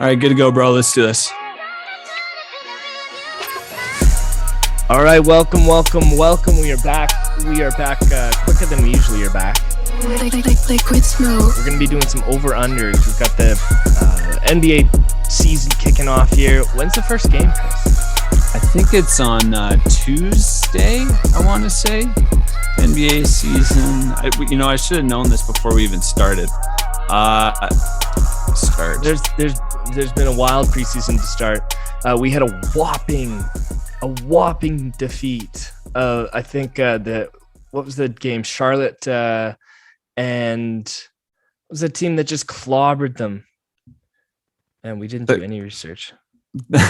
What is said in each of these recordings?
All right, good to go, bro. Let's do this. All right, welcome. We are back. Quicker than we usually are back. Liquid smoke. We're going to be doing some over-unders. We've got the NBA season kicking off here. When's the first game, Chris? I think it's on Tuesday, I want to say. NBA season. I should have known this before we even started. There's been a wild preseason to start. We had a whopping defeat. I think what was the game? Charlotte and it was a team that just clobbered them, and we didn't do any research. The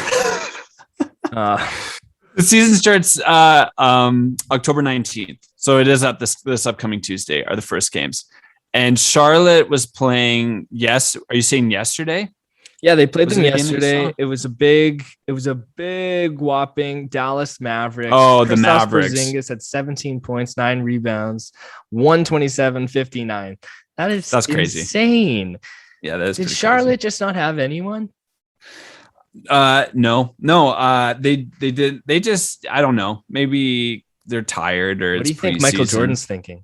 season starts October 19th, so it is at this upcoming Tuesday are the first games. And Charlotte was playing. Yes, are you saying yesterday? Yeah, they played them yesterday. It was a big whopping Dallas Mavericks. Oh, the Kristaps Mavericks. Porzingis had 17 points, 9 rebounds, 127-59. That's crazy. Insane. Yeah, that is. Did Charlotte just not have anyone? No. They did. They just, I don't know. Maybe they're tired or What do it's you think Michael Jordan's thinking?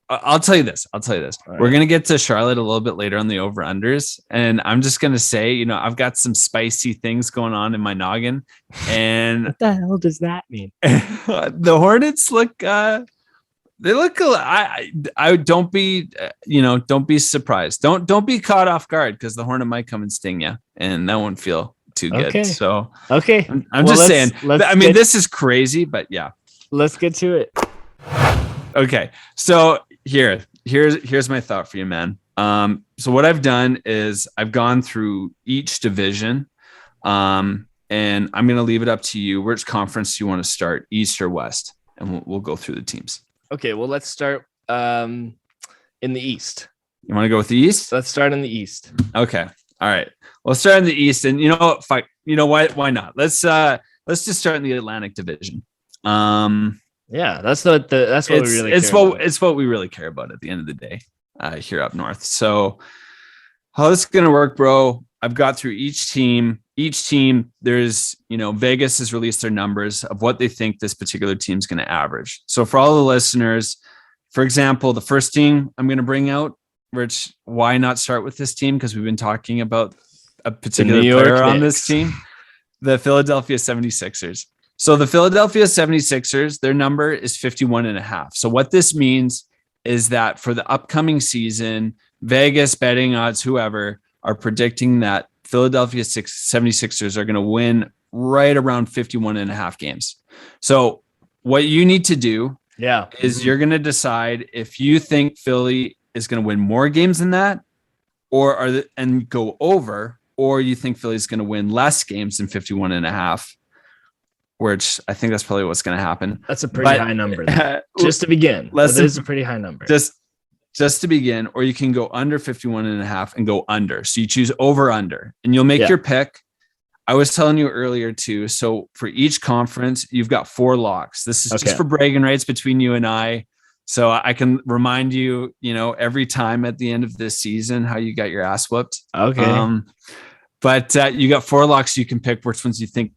I'll tell you this. All right. We're going to get to Charlotte a little bit later on the over-unders. And I'm just going to say, I've got some spicy things going on in my noggin. And What the hell does that mean? the Hornets look, they look, I don't be surprised. Don't be caught off guard because the Hornet might come and sting you. And that won't feel too good. Okay. So Okay. I'm just saying, this is crazy, but yeah. Let's get to it. Okay. So here's my thought for you, man. So what I've done is I've gone through each division, and I'm going to leave it up to you. Which conference do you want to start, East or West? And we'll go through the teams. Okay, well, let's start in the East. You want to go with the East? Let's start in the East. Okay. All right. We'll start in the East, and why not? Let's just start in the Atlantic Division. Yeah, that's what we really care about. It's what we really care about at the end of the day here up north. So how this is going to work, bro? I've got through each team. There's, Vegas has released their numbers of what they think this particular team is going to average. So for all the listeners, for example, the first team I'm going to bring out, Rich, why not start with this team? Because we've been talking about a particular player on this team, the Philadelphia 76ers. So the Philadelphia 76ers, their number is 51.5. So what this means is that for the upcoming season, Vegas, betting odds, whoever, are predicting that Philadelphia 76ers are going to win right around 51.5 games. So what you need to do is you're going to decide if you think Philly is going to win more games than that and go over, or you think Philly's going to win less games than 51.5. Which I think that's probably what's going to happen. That's a pretty high number. Just to begin. That is a pretty high number. Just to begin, or you can go under 51.5 and go under. So you choose over under and you'll make your pick. I was telling you earlier too. So for each conference, you've got 4 locks. This is just for bragging rights between you and I. So I can remind you, every time at the end of this season, how you got your ass whooped. Okay. But you got 4 locks. You can pick which ones you think,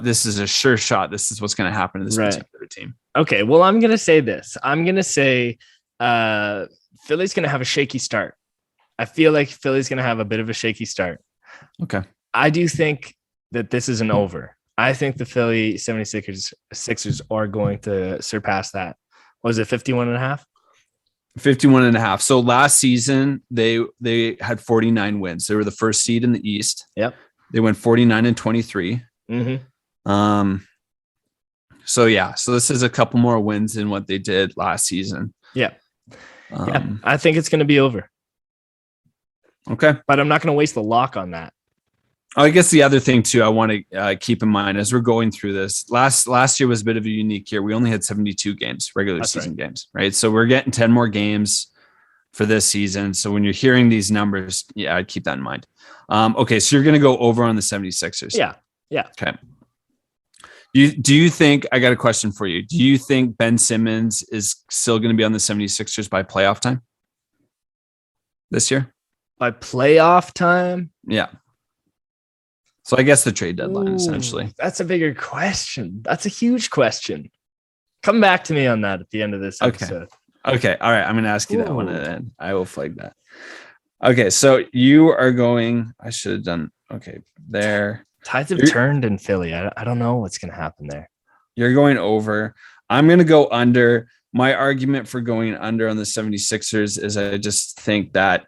this is a sure shot. This is what's going to happen to this particular team. Okay. Well, I'm going to say this. I'm going to say Philly's going to have a shaky start. I feel like Philly's going to have a bit of a shaky start. Okay. I do think that this is an over. I think the Philly 76ers are going to surpass that. Was it 51.5? 51.5. So last season, they had 49 wins. They were the first seed in the East. Yep. They went 49-23. Mm-hmm. So this is a couple more wins than what they did last season. Yeah. I think it's going to be over. Okay. But I'm not going to waste the lock on that. I guess the other thing too, I want to keep in mind as we're going through this, last year was a bit of a unique year. We only had 72 games, regular season games, right? So we're getting 10 more games for this season. So when you're hearing these numbers, I'd keep that in mind. Okay. So you're going to go over on the 76ers. Yeah. Okay. Do you think, I got a question for you. Do you think Ben Simmons is still going to be on the 76ers by playoff time this year? By playoff time? Yeah. So I guess the trade deadline, Ooh, essentially. That's a bigger question. That's a huge question. Come back to me on that at the end of this episode. Okay. All right. I'm going to ask you that one, Ooh. and then I will flag that. Okay. So you are going, I should have done, okay, there. Tides have turned in Philly. I don't know what's going to happen there. You're going over. I'm going to go under. My argument for going under on the 76ers is I just think that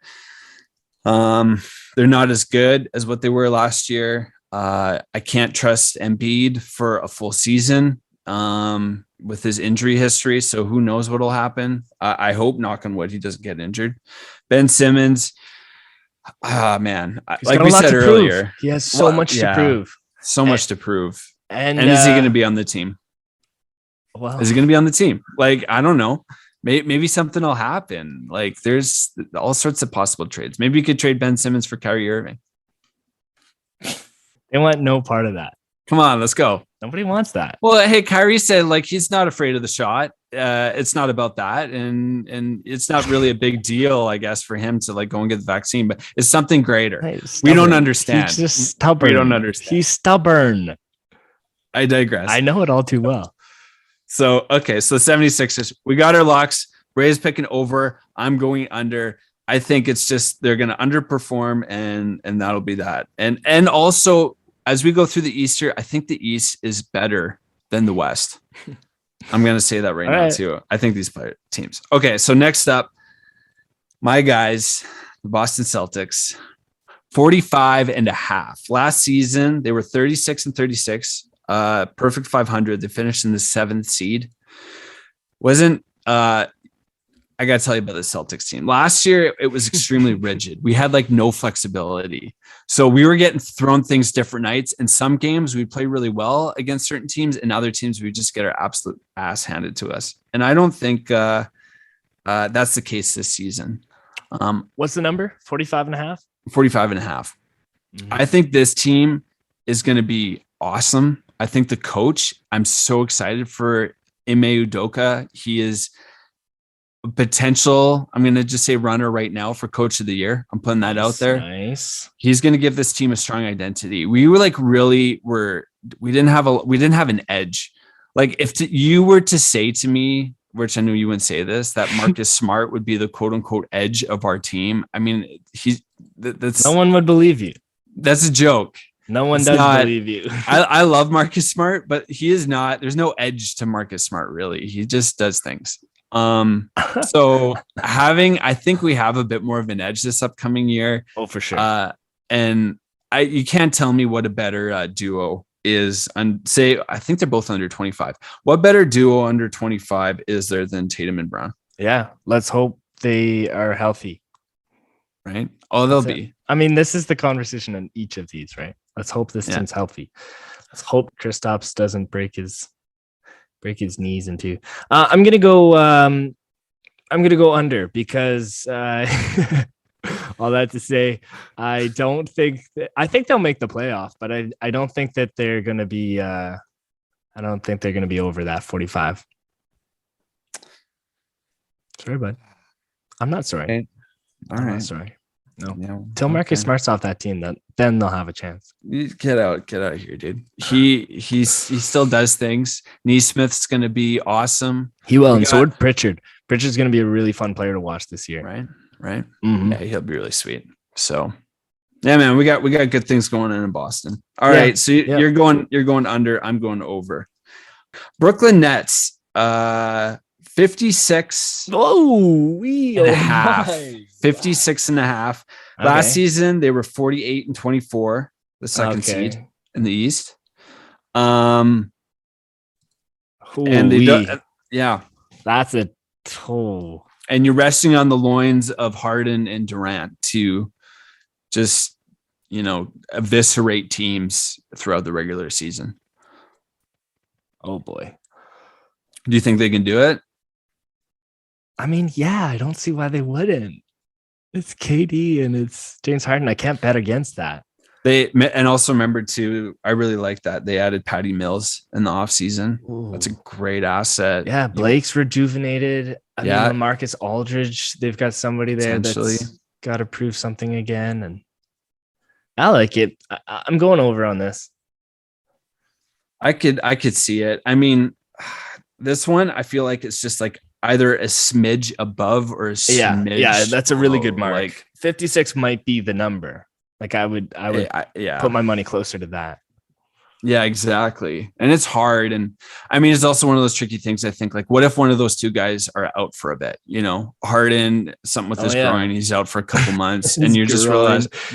they're not as good as what they were last year. I can't trust Embiid for a full season with his injury history. So who knows what will happen. I hope, knock on wood, he doesn't get injured. Ben Simmons, man, like we said earlier, he has so much to prove. So much to prove. And is he going to be on the team? Well, is he going to be on the team? Like, I don't know. Maybe something will happen. Like, there's all sorts of possible trades. Maybe you could trade Ben Simmons for Kyrie Irving. They want no part of that. Come on, let's go. Nobody wants that. Well, hey, Kyrie said like he's not afraid of the shot. It's not about that, and it's not really a big deal, I guess, for him to like go and get the vaccine. But it's something greater. We don't understand. He's just stubborn. We don't understand. He's stubborn. I digress. I know it all too well. So, okay. So the 76ers, we got our locks. Ray's picking over. I'm going under. I think it's just, they're going to underperform and that'll be that. And also as we go through the East here, I think the East is better than the West. I'm going to say that right now too. I think these teams. Okay. So next up, my guys, the Boston Celtics, 45.5. Last season, they were 36-36. Perfect 500. They finished in the 7th seed. I got to tell you about the Celtics team. Last year, it was extremely rigid. We had like no flexibility. So we were getting thrown things different nights. In some games, we play really well against certain teams. And other teams, we just get our absolute ass handed to us. And I don't think that's the case this season. What's the number? 45.5? 45.5. Mm-hmm. I think this team is going to be awesome. I think the coach, I'm so excited for Ime Udoka. He is potential, I'm going to just say runner right now for coach of the year. I'm putting that out there. Nice. He's going to give this team a strong identity. We were like we didn't have an edge. Like if you were to say to me, which I knew you wouldn't say this, that Marcus Smart would be the quote unquote edge of our team. I mean, that's no one would believe you. That's a joke. No one does believe you. I love Marcus Smart, but he is not, there's no edge to Marcus Smart, really. He just does things. So I think we have a bit more of an edge this upcoming year. Oh, for sure. And you can't tell me what a better duo is. And I think they're both under 25. What better duo under 25 is there than Tatum and Brown? Yeah. Let's hope they are healthy. Right. Oh, they'll be. I mean, this is the conversation in each of these, right? Let's hope this team's healthy. Let's hope Kristaps doesn't break his knees into. I'm gonna go under because all that to say, I think they'll make the playoff, but I don't think that they're gonna be over that 45. Sorry, bud. I'm not sorry. Okay. All right. Not sorry. No. Yeah, Till Marcus Smart's off that team, then they'll have a chance. Get out of here, dude. He still does things. Neesmith's gonna be awesome. He will, and so would Pritchard. Pritchard's gonna be a really fun player to watch this year. Right. Mm-hmm. Yeah, he'll be really sweet. So yeah, man, we got good things going on in Boston. All right. So you're going under, I'm going over. Brooklyn Nets, 56 and a half. 56.5. Last season they were 48-24, the second seed in the East. And that's a toll. And you're resting on the loins of Harden and Durant to just, eviscerate teams throughout the regular season. Oh boy. Do you think they can do it? I mean, yeah, I don't see why they wouldn't. It's KD and it's James Harden. I can't bet against that. And also remember too, I really like that they added Patty Mills in the offseason. That's a great asset. Yeah, Blake's rejuvenated. I Yeah. mean, LaMarcus Aldridge, they've got somebody there Potentially. that's got to prove something again. And I like it. I'm going over on this. I could see it. I mean, this one, I feel like it's just like either a smidge above or a smidge. Yeah, that's a really good mark. Like 56 might be the number. Like I would put my money closer to that. Yeah, exactly. And it's hard. And I mean, it's also one of those tricky things. I think, like, what if one of those two guys are out for a bit? You know, Harden, something with his groin, he's out for a couple months, and you're just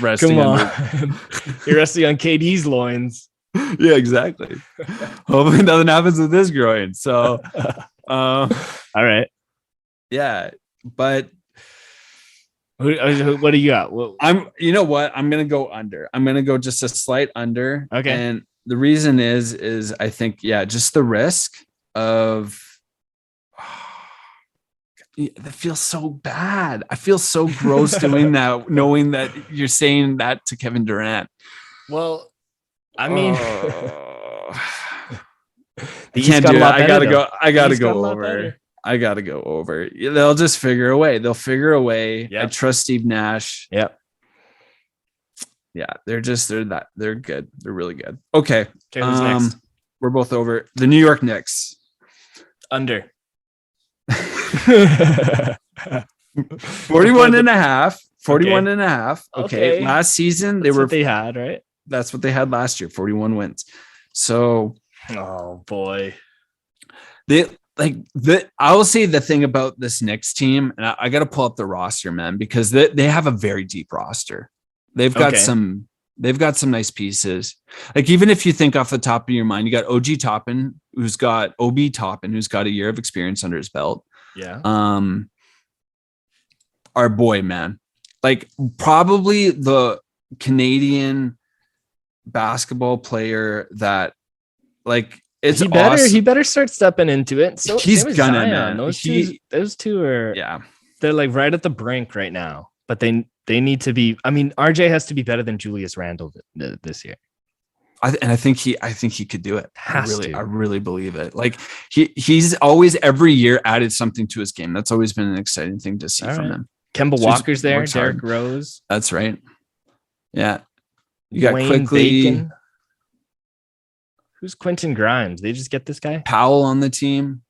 resting Come on. You're resting on KD's loins. Yeah, exactly. Hopefully nothing happens with this groin. So, all right. Yeah, but what do you got? You know what? I'm going to go under. I'm going to go just a slight under. Okay. And the reason is I think, just the risk of, that feels so bad. I feel so gross doing that, knowing that you're saying that to Kevin Durant. Well, I mean, you can't do it. I gotta go over. I gotta go over. They'll just figure a way. They'll figure a way. Yep. I trust Steve Nash. Yep. Yeah, they're good. They're really good. Okay. Who's next? We're both over. The New York Knicks. Under. 41 and a half. 41 and a half. Okay. Last season they had, right? That's what they had last year. 41 wins. So, oh boy. I will say the thing about this Knicks team, and I got to pull up the roster, man, because they have a very deep roster. They've got some nice pieces. Like, even if you think off the top of your mind, you got Obi Toppin, who's got a year of experience under his belt. Yeah. Our boy, man, like probably the Canadian basketball player that, like, it's awesome. He better start stepping into it. So he's gonna, man. Those two are they're like right at the brink right now, but they need to be. I mean, RJ has to be better than Julius Randle this year. I think he could do it. I really believe it. Like he's always every year added something to his game. That's always been an exciting thing to see from him. Kemba Walker's there. Derrick Rose. That's right. Yeah. You got Wayne quickly. Bacon. Who's Quentin Grimes? They just get this guy? Powell on the team.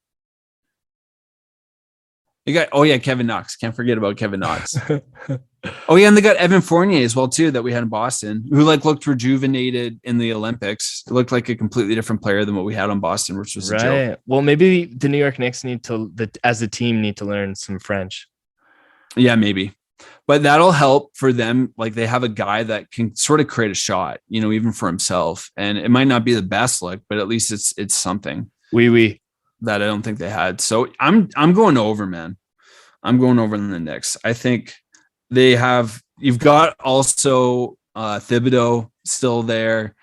You got Kevin Knox. Can't forget about Kevin Knox. And they got Evan Fournier as well too, that we had in Boston, who looked rejuvenated in the Olympics. It looked like a completely different player than what we had on Boston, which was a joke. Well, maybe the New York Knicks as a team need to learn some French. Yeah, maybe. But that'll help for them. Like, they have a guy that can sort of create a shot, even for himself. And it might not be the best look, but at least it's something. Oui. That I don't think they had. So I'm going over, man. I'm going over in the Knicks. I think you've got also Thibodeau still there.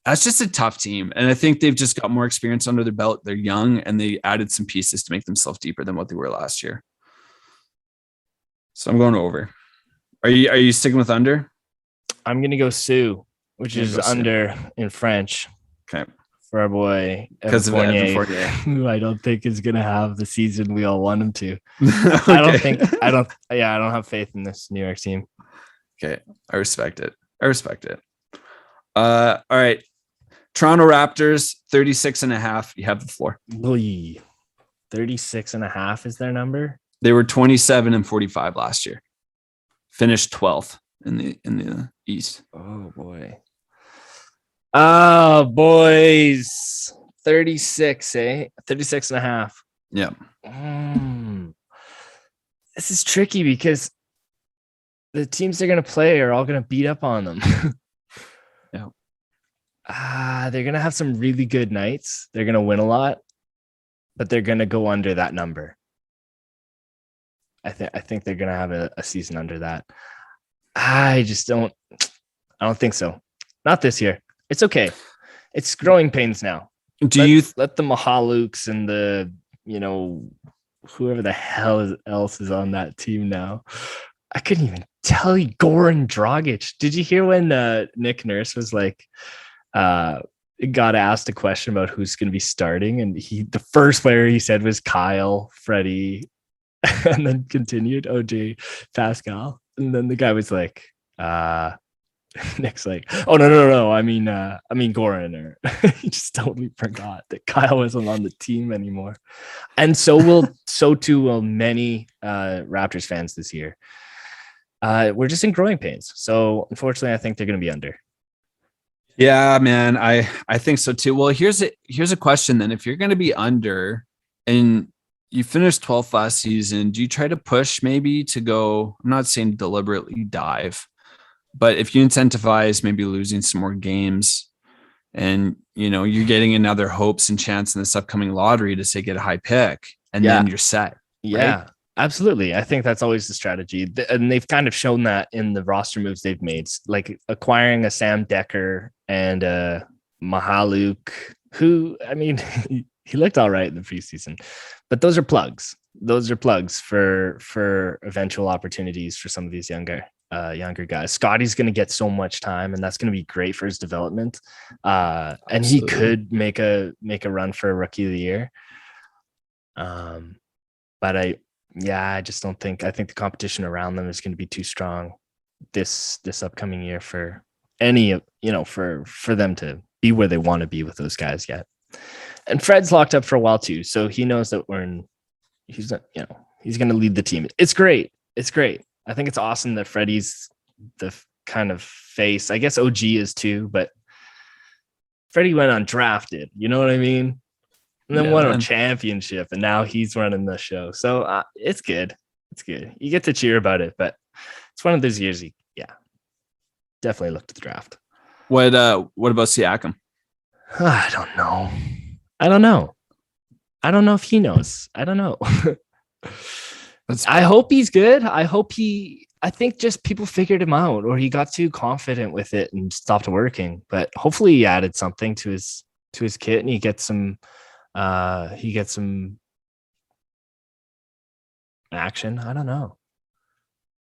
That's just a tough team. And I think they've just got more experience under their belt. They're young and they added some pieces to make themselves deeper than what they were last year. So I'm going over. Are you sticking with under? I'm going to go Sue, which is under in French. Okay. For our boy, because of Evan Fournier, who I don't think is going to have the season we all want him to. Okay. I don't have faith in this New York team. Okay. I respect it. All right. Toronto Raptors, 36.5. You have the floor. 36.5 is their number. They were 27 and 45 last year. Finished 12th in the East. Oh boy. Oh boys. 36, 36.5. Yeah. This is tricky because the teams they're going to play are all going to beat up on them. Yeah. They're going to have some really good nights. They're going to win a lot, but they're going to go under that number. I think they're going to have a season under that. I don't think so. Not this year. It's okay. It's growing pains now. Let the Mahalukes and the, whoever the hell else is on that team now. I couldn't even tell you, Goran Dragic. Did you hear when Nick Nurse was like, got asked a question about who's going to be starting, and the first player he said was Kyle, Freddie, and then continued OJ, Pascal, and then the guy was like, Nick's like, oh no, I mean Goran, or he just totally forgot that Kyle wasn't on the team anymore, and so too will many Raptors fans this year. We're just in growing pains, so unfortunately, I think they're going to be under. Yeah, man, I think so too. Well, here's a question then: if you're going to be under and you finished 12th last season, do you try to push maybe to go? I'm not saying deliberately dive. But if you incentivize maybe losing some more games and, you're getting another hopes and chance in this upcoming lottery to say get a high pick and then you're set. Yeah, right? absolutely. I think that's always the strategy. And they've kind of shown that in the roster moves they've made, like acquiring a Sam Decker and a Mahaluk, who, I mean, he looked all right in the preseason, but those are plugs. Those are plugs for eventual opportunities for some of these younger guys. Scotty's going to get so much time, and that's going to be great for his development. And he could make a run for a rookie of the year. But I just don't think. I think the competition around them is going to be too strong this upcoming year for any for them to be where they want to be with those guys yet. And Fred's locked up for a while too, so he knows that he's going to lead the team. It's great. I think it's awesome that Freddie's the kind of face. I guess OG is too, but Freddie went undrafted. You know what I mean? And then won a championship, and now he's running the show. So it's good. It's good. You get to cheer about it, but it's one of those years. Definitely looked at the draft. What about Siakam? I don't know. I don't know if he knows. I don't know. I hope he's good. I think just people figured him out, or he got too confident with it and stopped working. But hopefully he added something to his kit, and he gets some action. I don't know.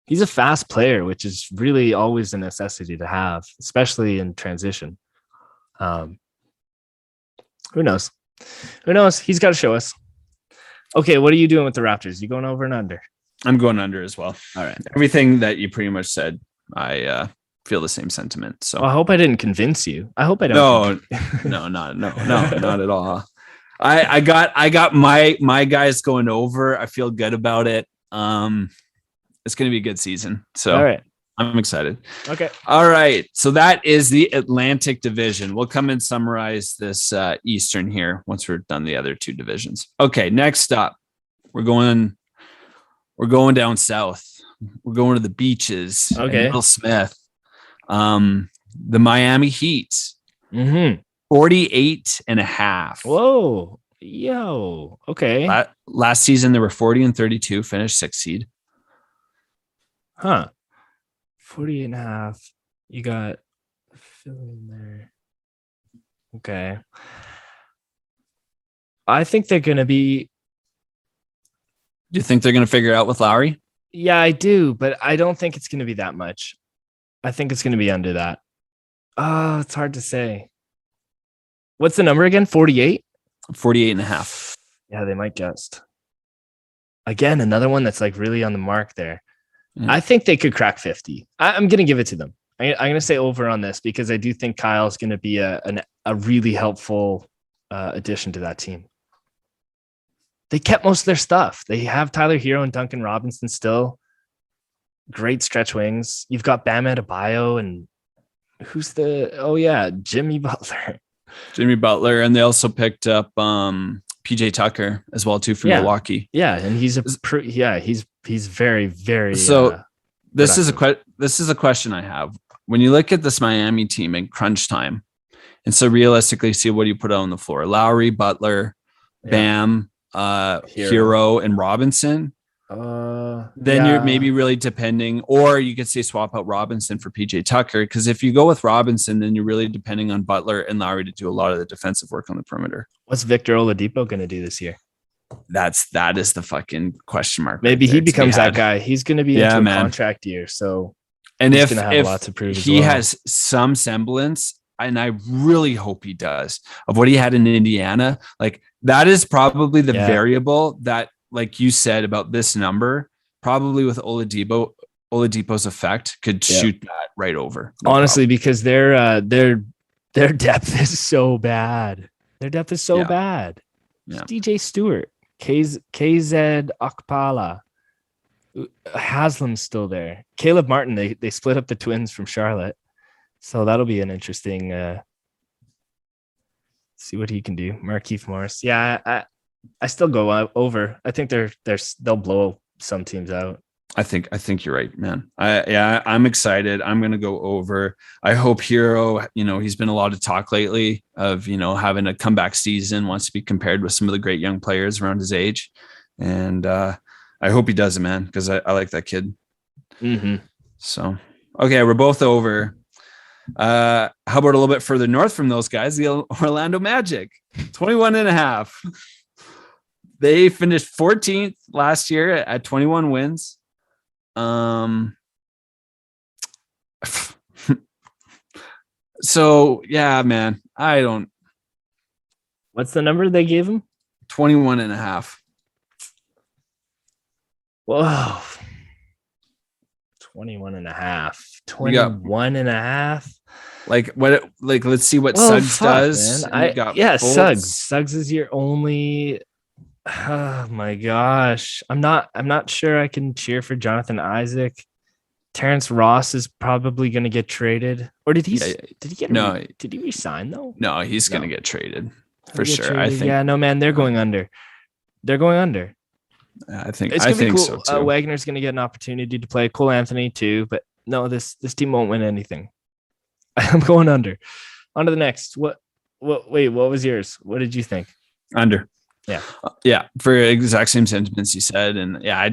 He's a fast player, which is really always a necessity to have, especially in transition. Who knows? He's got to show us. Okay, what are you doing with the Raptors? You going over and under? I'm going under as well. All right. Everything that you pretty much said, I feel the same sentiment. So I hope I didn't convince you. I hope I don't. No, not at all. I got my guys going over. I feel good about it. It's going to be a good season. So all right. I'm excited. Okay. All right. So that is the Atlantic Division. We'll come and summarize this Eastern here once we're done the other two divisions. Okay. Next up, we're going down south. We're going to the beaches. Okay. Will Smith. The Miami Heat. 48.5. Whoa. Yo. Okay. Last season, they were 40-32, finished 6th seed. Huh. 48.5. You got fill in there. Okay. I think they're going to be. Do you think they're going to figure it out with Lowry? Yeah, I do, but I don't think it's going to be that much. I think it's going to be under that. Oh, it's hard to say. What's the number again? 48? 48.5. Yeah, they might just. Again, another one that's like really on the mark there. I think they could crack 50. I'm going to give it to them. I'm going to say over on this because I do think Kyle's going to be a really helpful addition to that team. They kept most of their stuff. They have Tyler Hero and Duncan Robinson still. Great stretch wings. You've got Bam Adebayo and Jimmy Butler. Jimmy Butler, and they also picked up PJ Tucker as well too from Milwaukee. Yeah, and he's very, very. So this is a question I have. When you look at this Miami team in crunch time, and so realistically, see what you put on the floor: Lowry, Butler, Bam, Hero, and Robinson. Then you're maybe really depending, or you could say swap out Robinson for PJ Tucker, because if you go with Robinson, then you're really depending on Butler and Lowry to do a lot of the defensive work on the perimeter. What's Victor Oladipo going to do this year? That is the fucking question mark. Maybe he becomes that guy. He's going to be into a contract year, so And He's if gonna have a lot to prove as he well. has some semblance, and I really hope he does, of what he had in Indiana, like that is probably the variable that, like you said about this number, probably with Oladipo's effect could shoot that right over. Honestly, because their depth is so bad. Their depth is so bad. Yeah. DJ Stewart, KZ Akpala, Haslam's still there. Caleb Martin, they split up the twins from Charlotte. So that'll be an interesting see what he can do. Markieff Morris. Yeah, I still go over. I think they'll blow some teams out. I think you're right, man. I'm excited. I'm going to go over. I hope Hero, he's been a lot of talk lately of, having a comeback season, wants to be compared with some of the great young players around his age. And I hope he does it, man, because I like that kid. Mm-hmm. So, okay, we're both over. How about a little bit further north from those guys, the Orlando Magic, 21.5. They finished 14th last year at 21 wins. So yeah, man, what's the number they gave him? 21.5. Whoa. 21.5. Like what? Like let's see what Suggs does. Suggs is your only. Oh my gosh, I'm not sure I can cheer for Jonathan Isaac. Terrence Ross is probably going to get traded, or did he resign though? No, he's going to get traded for sure. Traded. I think. Yeah, no, man, they're going under. I think cool. So too. Wagner's going to get an opportunity to play. Cole Anthony too, but no, this team won't win anything. I'm going under. On to the next. Wait, what was yours? What did you think? Under. Yeah. For exact same sentiments you said. And I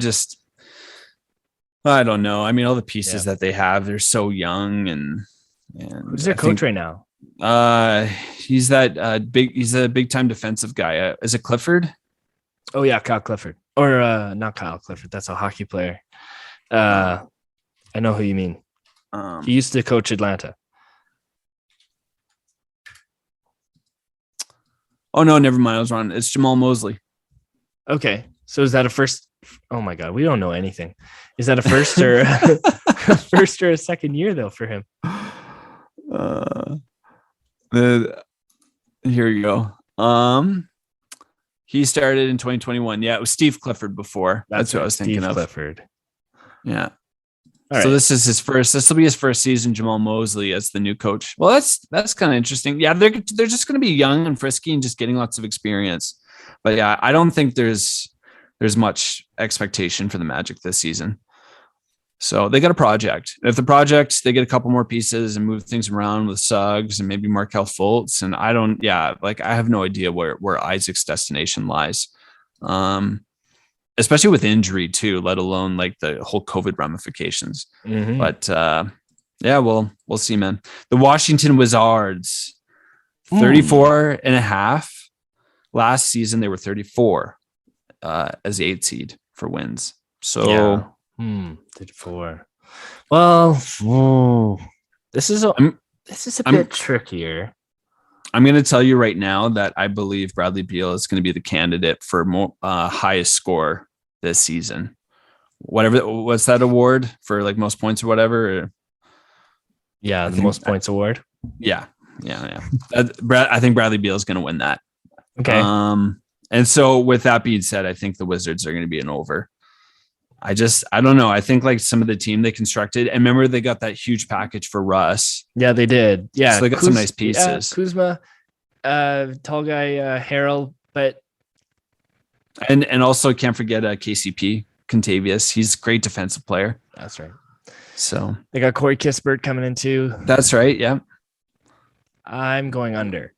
don't know. I mean, all the pieces that they have, they're so young and who's their coach right now? He's a big time defensive guy. Is it Clifford? Oh yeah. Kyle Clifford, or not Kyle Clifford. That's a hockey player. I know who you mean. He used to coach Atlanta. Oh no, never mind. I was wrong. It's Jamal Mosley. Okay. So is that a first? Oh my God. We don't know anything. Is that a first or a second year though for him? Here you go. He started in 2021. Yeah, it was Steve Clifford before. That's what I was thinking of. Clifford. Yeah. All so right. this will be his first season, Jamal Mosley, as the new coach. Well, that's kind of interesting. Yeah, they're just going to be young and frisky and just getting lots of experience. But yeah, I don't think there's much expectation for the Magic this season. So they got a project. If the project, they get a couple more pieces and move things around with Suggs and maybe Markelle Fultz. And I have no idea where Isaac's destination lies. Especially with injury too, let alone like the whole COVID ramifications. Mm-hmm. But we'll see, man. The Washington Wizards, 34.5. Last season, they were 34 as the 8th seed for wins. So 34. Well, this is a bit trickier. I'm going to tell you right now that I believe Bradley Beal is going to be the candidate for highest score this season. What's that award for, like most points or whatever? Yeah, the most points award. Yeah. I think Bradley Beal is going to win that. Okay. And so with that being said, I think the Wizards are going to be an over. I don't know. I think like some of the team they constructed, and remember they got that huge package for Russ. Yeah, they did. Yeah. So they got some nice pieces. Kuzma, tall guy, Harold, but. And also can't forget KCP, Contavious. He's a great defensive player. That's right. So they got Corey Kispert coming in too. That's right. Yeah. I'm going under.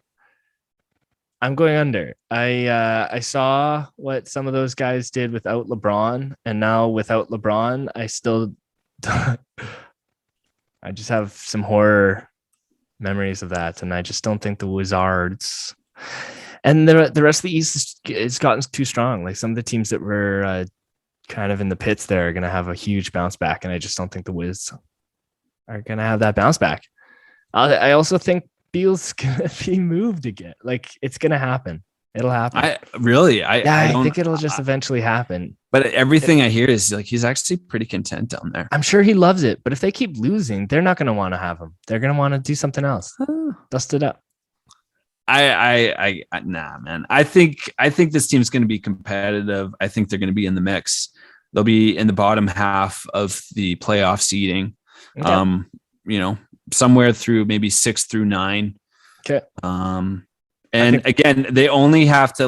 I saw what some of those guys did without LeBron, and now without LeBron, I just have some horror memories of that, and I just don't think the Wizards and the rest of the East it's gotten too strong. Like some of the teams that were kind of in the pits there are going to have a huge bounce back, and I just don't think the Wiz are gonna have that bounce back. I also think Beal's gonna be moved again. Like it's gonna happen. It'll happen. I I think it'll just eventually happen. But everything I hear is like he's actually pretty content down there. I'm sure he loves it, but if they keep losing, they're not going to want to have him. They're going to want to do something else. Dust it up. Nah, man. I think this team's going to be competitive. I think they're going to be in the mix. They'll be in the bottom half of the playoff seeding. Okay. Somewhere through maybe 6 through 9. Okay. And again, they only have to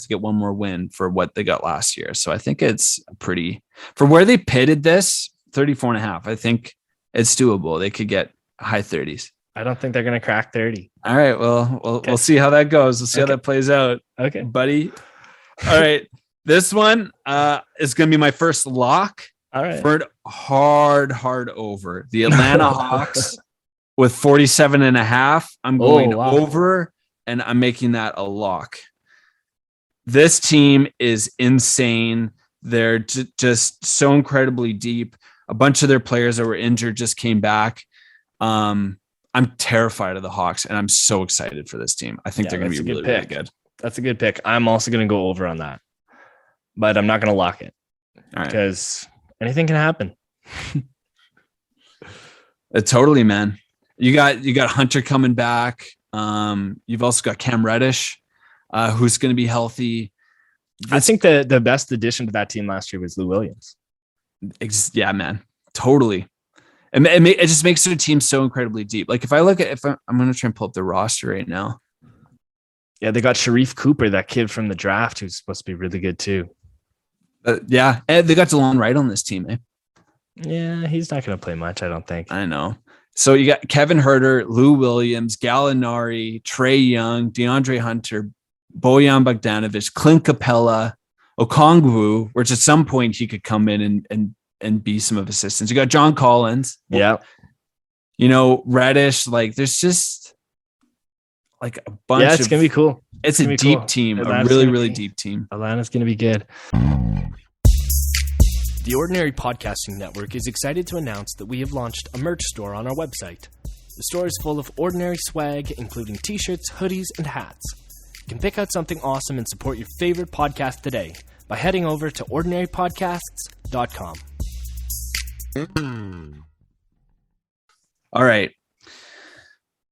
get one more win for what they got last year. So I think it's pretty, for where they pitted this 34.5. I think it's doable. They could get high 30s. I don't think they're going to crack 30. All right. Well, we'll see how that goes. We'll see how that plays out. Okay, buddy. All right. This one is going to be my first lock. All right. For hard over the Atlanta Hawks with 47.5. I'm going over. And I'm making that a lock. This team is insane. They're just so incredibly deep. A bunch of their players that were injured just came back. I'm terrified of the Hawks, and I'm so excited for this team. I think they're going to be really good. That's a good pick. I'm also going to go over on that, but I'm not going to lock it because anything can happen. Totally, man. You got Hunter coming back. You've also got Cam Reddish, who's going to be healthy. I think the best addition to that team last year was Lou Williams. Yeah, man, totally. It just makes their team so incredibly deep. Like if I'm going to try and pull up the roster right now. Yeah, they got Sharif Cooper, that kid from the draft, who's supposed to be really good too. Yeah, and they got DeLon Wright on this team. Yeah, he's not going to play much, I don't think. I know. So you got Kevin Huerter, Lou Williams, Gallinari, Trae Young, DeAndre Hunter, Bojan Bogdanovic, Clint Capella, Okongwu, which at some point he could come in and be some of assistants. You got John Collins. Yeah. Reddish. Like there's just like a bunch. Yeah, it's going to be cool. It's a deep team, Atlanta's a really deep team. Atlanta's going to be good. The Ordinary Podcasting Network is excited to announce that we have launched a merch store on our website. The store is full of ordinary swag, including t-shirts, hoodies, and hats. You can pick out something awesome and support your favorite podcast today by heading over to ordinarypodcasts.com. All right.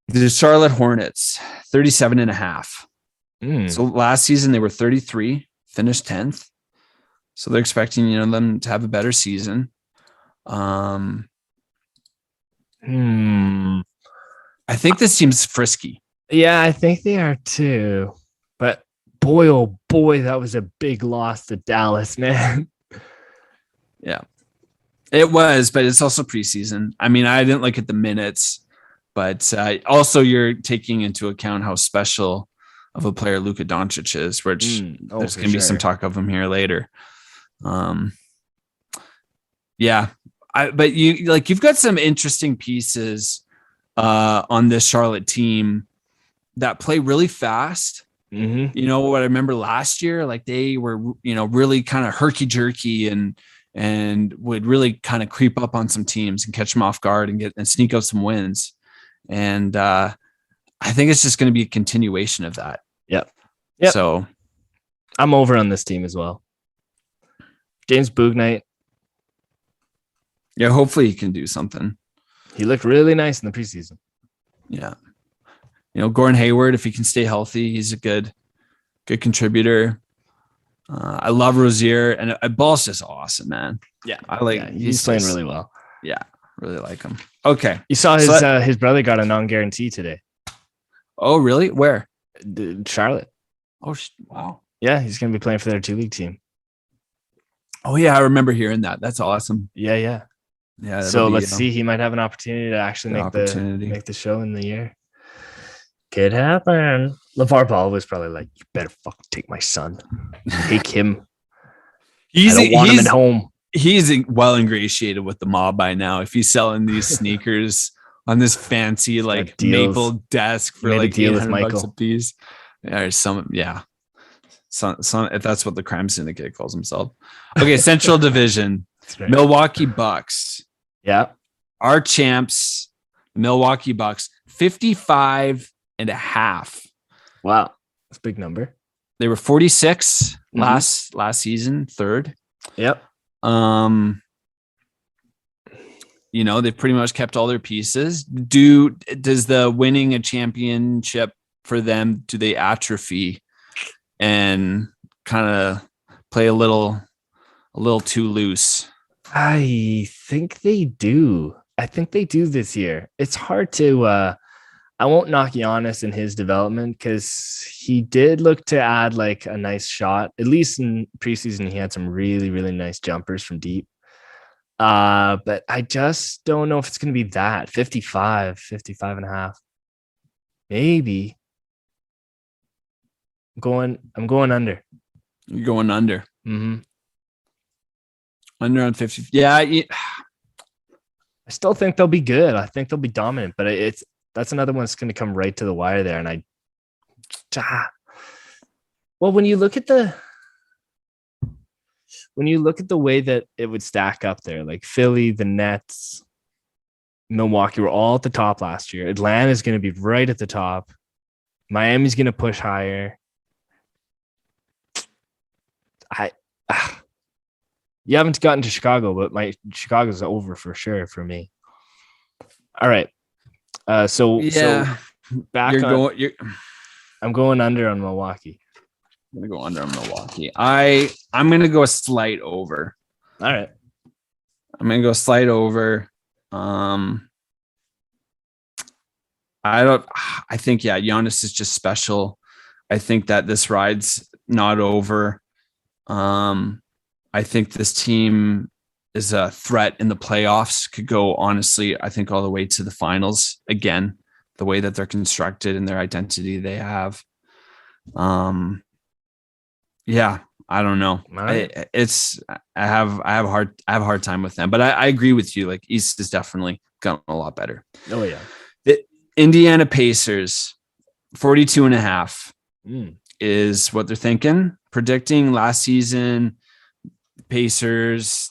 The Charlotte Hornets, 37.5. So last season they were 33, finished 10th. So they're expecting, them to have a better season. I think this team's frisky. Yeah, I think they are too. But boy, oh boy, that was a big loss to Dallas, man. Yeah, it was, but it's also preseason. I mean, I didn't look at the minutes, but also you're taking into account how special of a player Luka Doncic is, which there's going to be some talk of him here later. But you've got some interesting pieces on this Charlotte team that play really fast. Mm-hmm. What I remember last year, like they were, really kind of herky jerky and would really kind of creep up on some teams and catch them off guard and sneak out some wins. And I think it's just going to be a continuation of that. Yep. So I'm over on this team as well. James Bouknight. Yeah, hopefully he can do something. He looked really nice in the preseason. Yeah. Gordon Hayward, if he can stay healthy, he's a good contributor. I love Rozier, and Ball's just awesome, man. Yeah. He's playing really well. Yeah, really like him. Okay. You saw his brother got a non-guarantee today. Oh, really? Where? Charlotte. Oh, wow. Yeah, he's going to be playing for their 2-league team. Oh, yeah, I remember hearing that. That's awesome. Yeah. So let's see. He might have an opportunity to actually make the show in the year. Could happen. LeVar Ball was probably like, "You better fucking take my son. Take him. I don't want him at home." He's well ingratiated with the mob by now. If he's selling these sneakers on this fancy maple desk for like $800 a piece, or some if that's what the crime syndicate calls himself. Okay, Central Division, right. Milwaukee Bucks. Yeah. our champs, Milwaukee Bucks, 55.5. Wow. That's a big number. They were 46 last season, third. Yep. They've pretty much kept all their pieces. Does the winning a championship for them, do they atrophy and kind of play a little too loose? I think they do. I think they do this year. It's hard to I won't knock Giannis in his development because he did look to add like a nice shot. At least in preseason, he had some really, really nice jumpers from deep. But I just don't know if it's going to be that 55 and a half. Maybe. I'm going under. You're going under. Mm-hmm. Under on 50. Yeah. I still think they'll be good. I think they'll be dominant, but that's another one that's going to come right to the wire there. And well, when you look at the way that it would stack up there, like Philly, the Nets, Milwaukee were all at the top last year. Atlanta is going to be right at the top. Miami's going to push higher. You haven't gotten to Chicago, but Chicago's over for sure for me. All right. So back I'm going under on Milwaukee. I'm going to go under on Milwaukee. I'm going to go a slight over. All right. I'm going to go slight over. I think Giannis is just special. I think that this ride's not over. I think this team is a threat in the playoffs, could go, honestly, I think all the way to the finals again, the way that they're constructed and their identity they have. I don't know. Right. I have a hard time with them, but I agree with you. Like East is definitely gotten a lot better. Oh yeah. The Indiana Pacers, 42.5 is what they're thinking. Predicting last season, Pacers,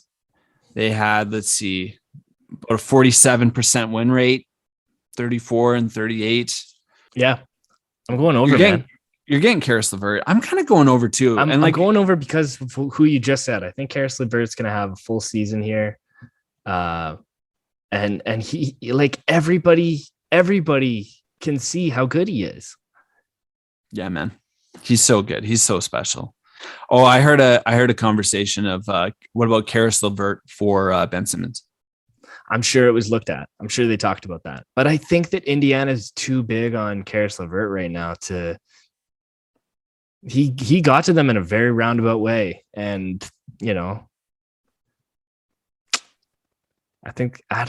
they had, let's see, about a 47% win rate, 34 and 38. Yeah. I'm going over, man. You're getting Karis LeVert. I'm kind of going over too. I'm going over because of who you just said. I think Karis LeVert's going to have a full season here. And he, like, everybody can see how good he is. Yeah, man. He's so good. He's so special. Oh, I heard a conversation of what about Karis LeVert for Ben Simmons? I'm sure it was looked at. I'm sure they talked about that. But I think that Indiana's too big on Karis LeVert right now to. He got to them in a very roundabout way, and I don't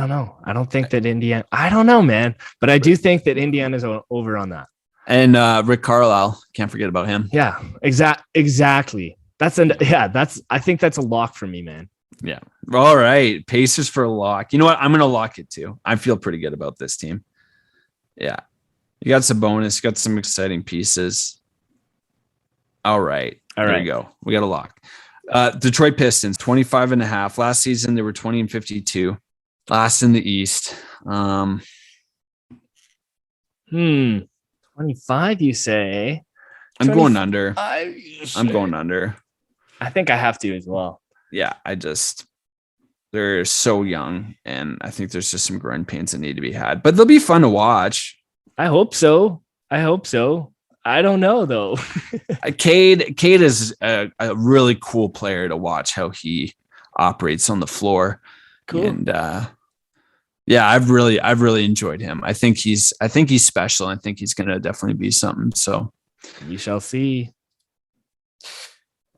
know. I don't think that Indiana. I don't know, man. But I do think that Indiana's over on that. And Rick Carlisle, can't forget about him. Yeah, exactly. I think that's a lock for me, man. Yeah. All right. Pacers for a lock. You know what? I'm going to lock it too. I feel pretty good about this team. Yeah. You got some bonus. You got some exciting pieces. All right. There you go. We got a lock. Detroit Pistons, 25.5. Last season, they were 20 and 52. Last in the East. 25, you say? I'm going under. I'm going under. I think I have to as well. Yeah, they're so young, and I think there's just some growing pains that need to be had. But they'll be fun to watch. I hope so. I don't know though. Cade is a really cool player to watch how he operates on the floor. Cool. And I've really enjoyed him. I think he's special. I think he's gonna definitely be something. So we shall see.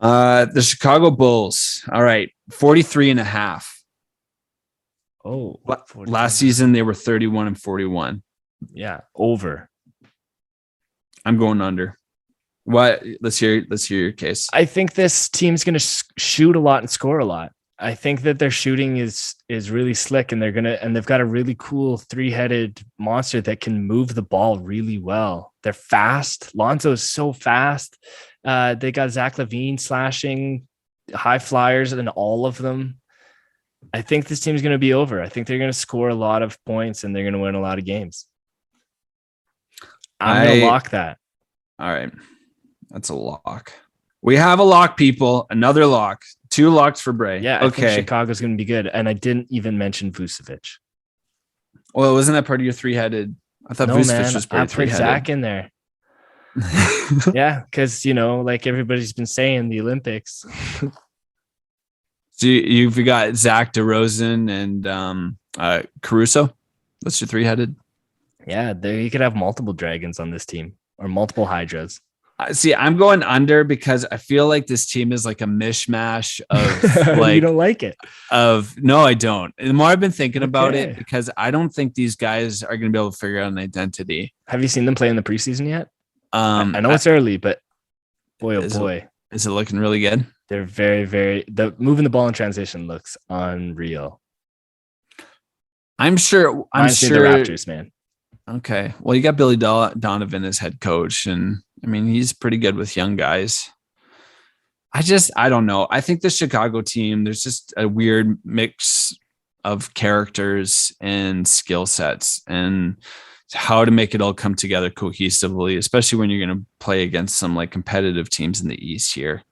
The Chicago Bulls. All right, 43.5. Oh, last season they were 31 and 41. Yeah, over. I'm going under. What? Let's hear your case. I think this team's going to shoot a lot and score a lot. I think that their shooting is really slick, and they've got a really cool 3-headed monster that can move the ball really well. They're fast. Lonzo is so fast. They got Zach LaVine slashing, high flyers in all of them. I think this team's going to be over. I think they're going to score a lot of points and they're going to win a lot of games. I'm going to lock that. All right. That's a lock. We have a lock, people. Another lock. 2 locks for Bray. Yeah, I think okay. Chicago's going to be good. And I didn't even mention Vucevic. Well, wasn't that part of your 3-headed? I thought No, Vucevic man, was part I of put 3-headed. Zach in there. Yeah, because, like everybody's been saying, the Olympics. So you've got Zach DeRozan and Caruso. That's your 3-headed. Yeah, you could have multiple dragons on this team or multiple Hydras. See, I'm going under because I feel like this team is like a mishmash of like you don't like it. No, I don't. And the more I've been thinking about Okay. it, because I don't think these guys are going to be able to figure out an identity. Have you seen them play in the preseason yet? I I know it's early, but boy, oh Is it- boy, Is it looking really good? they're very, very. The moving the ball in transition looks unreal. I'm sure. Reminds me of the Raptors, man. Okay. Well, you got Billy Donovan as head coach, and I mean he's pretty good with young guys. I don't know. I think the Chicago team, there's just a weird mix of characters and skill sets and how to make it all come together cohesively, especially when you're going to play against some like competitive teams in the East here.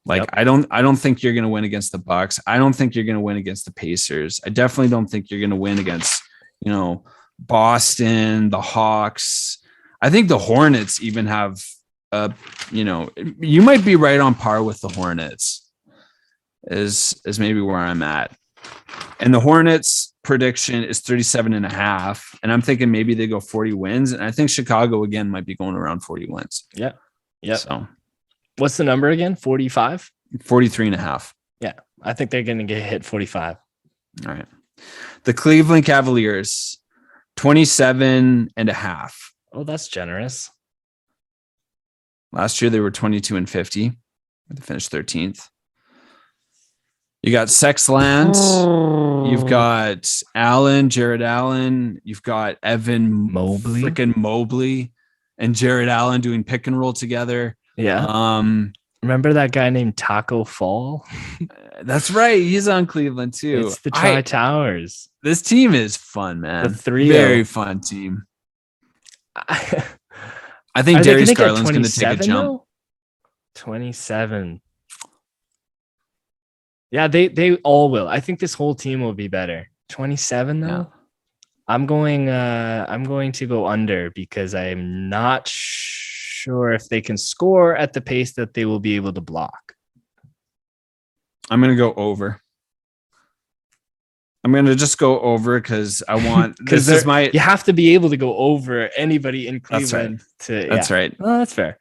Like, Yep. I don't think you're going to win against the Bucks. I don't think you're going to win against the Pacers. I definitely don't think you're going to win against, Boston, the Hawks. I think the Hornets even have, you might be right on par with the Hornets is maybe where I'm at. And the Hornets prediction is 37.5. And I'm thinking maybe they go 40 wins. And I think Chicago again might be going around 40 wins. Yeah. Yeah. So What's the number again? 45? 43.5. Yeah. I think they're going to get hit 45. All right. The Cleveland Cavaliers, 27.5. Oh, that's generous. Last year they were 22-50. They finished 13th. You got Sexland. You've got Jared Allen. You've got Evan Mobley. freaking Mobley and Jared Allen doing pick and roll together. Yeah. Remember that guy named Taco Fall? That's right. He's on Cleveland too. It's the Tri-Towers. This team is fun, man. The trio. Very fun team. I I think Darius Garland's going to take a jump. Though? 27. Yeah, they all will. I think this whole team will be better. 27 though. Yeah. I'm going to go under because I'm not sure if they can score at the pace that they will be able to block. I'm going to go over. I'm going to just go over because I want this is my. You have to be able to go over anybody in Cleveland. That's right. Well, that's fair.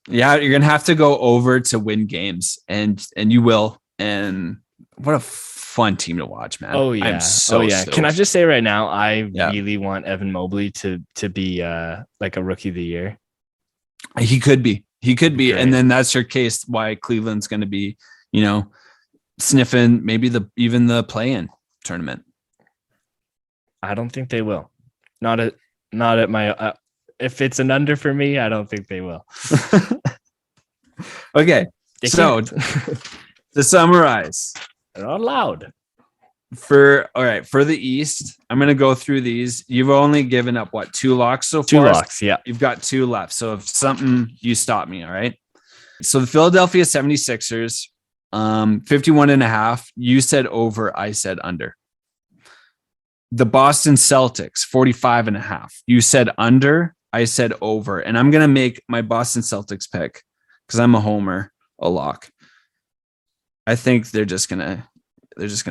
Yeah, you're gonna have to go over to win games, and you will. And what a fun team to watch, man! Oh yeah, I'm so stoked. Can I just say right now, I Yeah. really want Evan Mobley to be like a rookie of the year. He could be, Great. and then that's your case why Cleveland's going to be, sniffing maybe even the play-in tournament. I don't think they will. Not at my. If it's an under for me, I don't think they will. Okay, They so can't. to summarize. They're not allowed. For the East, I'm going to go through these. You've only given up 2 locks so far? 2 locks, yeah. You've got 2 left. So if something, you stop me. All right. So the Philadelphia 76ers, 51.5. You said over. I said under. The Boston Celtics, 45.5. You said under. I said over. And I'm going to make my Boston Celtics pick because I'm a homer, a lock. I think they're just going to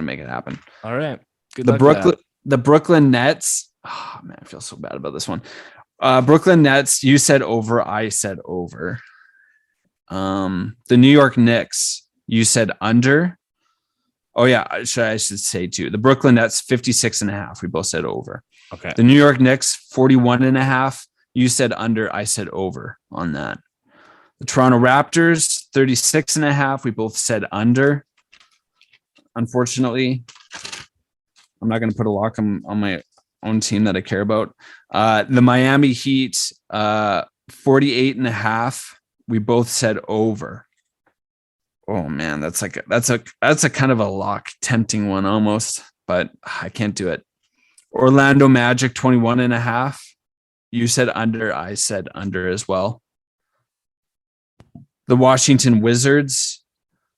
make it happen. All right. Good The luck with that. Brooklyn Nets. Oh man, I feel so bad about this one. Brooklyn Nets, you said over, I said over. The New York Knicks, you said under. Oh yeah, I should say too. The Brooklyn Nets, 56.5. We both said over. Okay. The New York Knicks, 41.5. You said under, I said over on that. The Toronto Raptors, 36.5. We both said under. Unfortunately, I'm not going to put a lock on my own team that I care about. The Miami Heat, 48.5. We both said over. Oh man, that's a kind of a lock, tempting one almost, but I can't do it. Orlando Magic 21.5. You said under, I said under as well. The Washington Wizards,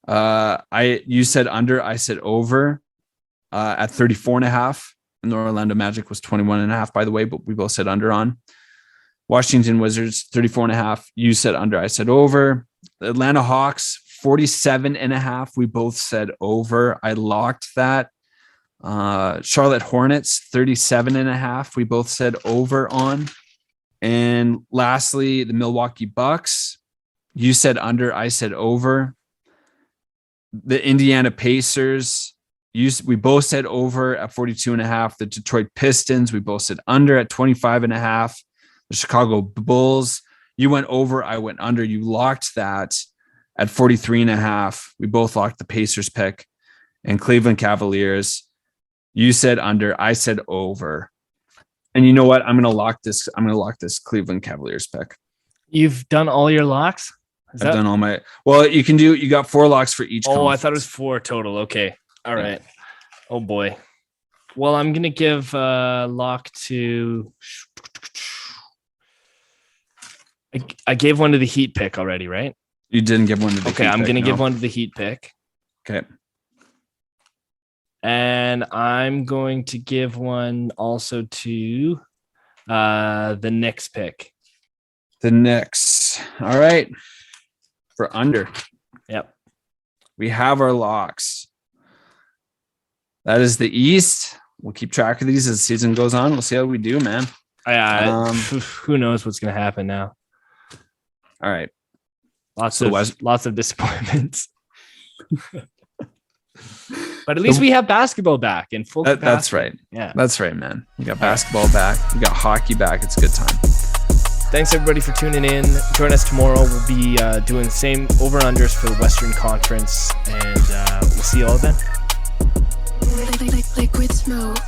you said under, I said over at 34.5. And the Orlando Magic was 21.5, by the way, but we both said under on. Washington Wizards 34.5. You said under, I said over. The Atlanta Hawks 47.5. We both said over. I locked that. Charlotte Hornets 37.5. We both said over on. And lastly, the Milwaukee Bucks. You said under, I said over. The Indiana Pacers, we both said over at 42.5. The Detroit Pistons, we both said under at 25.5. The Chicago Bulls, you went over, I went under. You locked that at 43.5. We both locked the Pacers pick. And Cleveland Cavaliers, you said under, I said over. And you know what? I'm gonna lock this Cleveland Cavaliers pick. You've done all your locks? I've done all my. Well, you got 4 locks for each. Oh, I thought it was 4 total. Okay. All right. Oh boy. Well, I'm gonna give lock to. I gave one to the Heat pick already, right? You didn't give one to the Okay, Heat I'm pick, gonna no? give one to the Heat pick. Okay. And I'm going to give one also to the Knicks pick. The Knicks. All right. For under. Yep. We have our locks. That is the East. We'll keep track of these as the season goes on. We'll see how we do, man. Who knows what's going to happen now? All right. Lots of disappointments. But at least we have basketball back in full capacity. That's right. Yeah. That's right, man. We got basketball back. We got hockey back. It's a good time. Thanks everybody for tuning in. Join us tomorrow. We'll be doing the same over-unders for the Western Conference, and we'll see you all then. Liquid smoke.